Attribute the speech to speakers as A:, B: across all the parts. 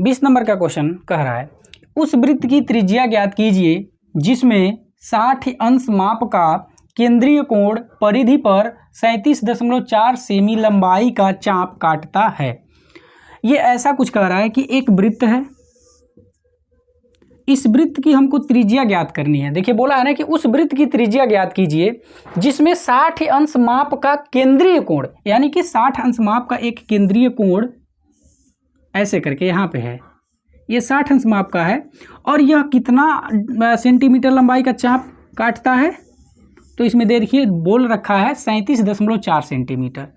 A: 20 number का question कह रहा है उस वृत्त की त्रिज्या ज्ञात कीजिए जिसमें 60 अंश माप का केंद्रीय कोण परिधि पर 37.4 सेमी लंबाई का चाप काटता है। ये ऐसा कुछ कह रहा है कि एक वृत्त है, इस वृत्त की हमको त्रिज्या ज्ञात करनी है। देखिए बोला है ना कि उस वृत्त की त्रिज्या ज्ञात कीजिए जिसमें 60 अंश माप का केंद्रीय कोण, यानी कि 60 अंश माप का एक केंद्रीय कोण ऐसे करके यहाँ पे है, ये 60 अंश माप का है और यह कितना सेंटीमीटर लंबाई का चाप काटता है। तो इसमें देखिए बोल रखा है 37.4 सेंटीमीटर,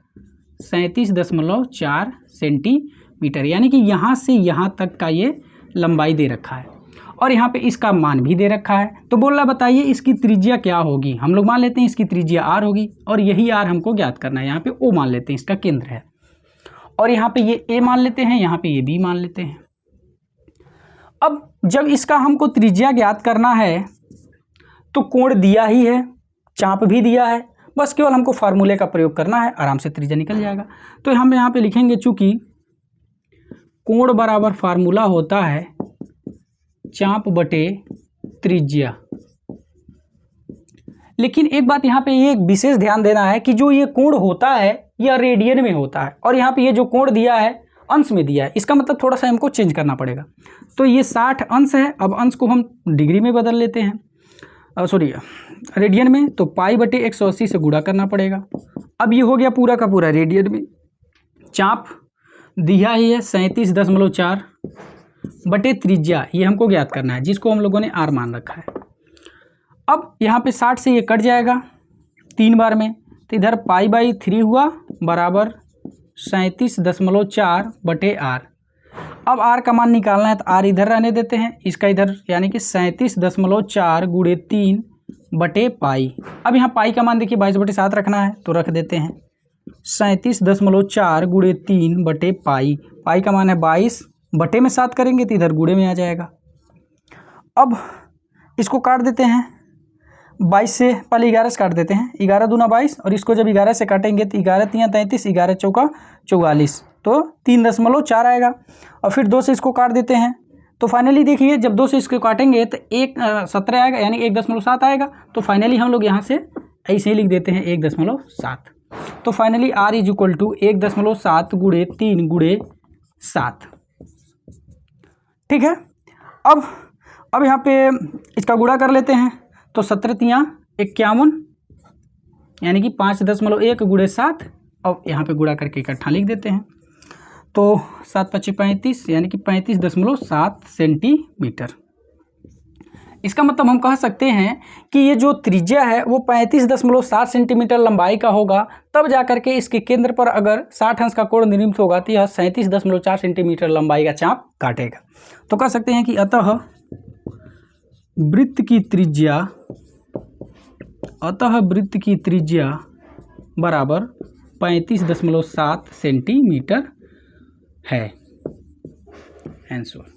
A: 37.4 सेंटीमीटर, यानी कि यहाँ से यहाँ तक का ये लंबाई दे रखा है और यहाँ पे इसका मान भी दे रखा है। तो बोल रहा बताइए इसकी त्रिज्या क्या होगी। हम लोग मान लेते हैं इसकी त्रिज्या r होगी और यही r हमको ज्ञात करना है। यहाँ पे O मान लेते हैं, इसका केंद्र है, और यहाँ पे ये A मान लेते हैं, यहाँ पे ये B मान लेते हैं। अब जब इसका हमको त्रिज्या ज्ञात करना है तो कोण दिया ही है, चाप भी दिया है, बस केवल हमको फार्मूले का प्रयोग करना है, आराम से त्रिज्या निकल जाएगा। तो हम यहाँ पे लिखेंगे चूंकि कोण बराबर फार्मूला होता है चाप बटे त्रिज्या। लेकिन एक बात यहाँ पे ये विशेष ध्यान देना है कि जो ये कोण होता है यह रेडियन में होता है और यहाँ पे ये जो कोण दिया है अंश में दिया है, इसका मतलब थोड़ा सा हमको चेंज करना पड़ेगा। तो ये 60 अंश है, अब अंश को हम डिग्री में बदल लेते हैं, सॉरी रेडियन में, तो पाई बटे 180 से गुणा करना पड़ेगा। अब ये हो गया पूरा का पूरा रेडियन में। चाप दिया ही है 37.4 बटे त्रिज्या, ये हमको ज्ञात करना है जिसको हम लोगों ने r मान रखा है। अब यहाँ पे 60 से ये कट जाएगा 3 बार में, तो इधर पाई/3 हुआ बराबर 37.4 बटे r। अब r का मान निकालना है तो r इधर रहने देते हैं, इसका इधर, यानी कि 37.4 गुणे 3 बटे पाई। अब यहाँ पाई का मान देखिए 22/7 रखना है तो रख देते हैं 37.4 गुणे 3 बटे पाई। पाई का मान है 22, बटे में 7 करेंगे तो इधर गुणे में आ जाएगा। अब इसको काट देते हैं, 22 से पहले 11 से काट देते हैं, 11 दूना 22, और इसको जब 11 से काटेंगे तो 11 तियाँ 33, 11 चौका 44, तो 3.4 आएगा। और फिर 2 से इसको काट देते हैं, तो फाइनली देखिए जब 2 से इसको काटेंगे तो 17 आएगा, यानी 1.7 आएगा। तो फाइनली हम लोग यहाँ से ऐसे ही लिख देते हैं 1.7। तो finally r is equal to 1.7 गुणे 3 गुणे 7। ठीक है। अब यहाँ पे इसका गुणा कर लेते हैं, तो 17 तियाँ 51, यानी कि 5.1 गुणे 7। अब यहाँ पे गुणा करके इकट्ठा लिख देते हैं, तो 7×5 35, यानी कि 35.7 सेंटीमीटर। इसका मतलब हम कह सकते हैं कि ये जो त्रिज्या है वो 35.7 सेंटीमीटर लंबाई का होगा, तब जा करके इसके केंद्र पर अगर 60 अंश का कोण निर्मित होगा तो यह 37.4 सेंटीमीटर लंबाई का चाप काटेगा। तो कह सकते हैं कि अतः वृत्त की त्रिज्या बराबर 35.7 सेंटीमीटर है। आंसर।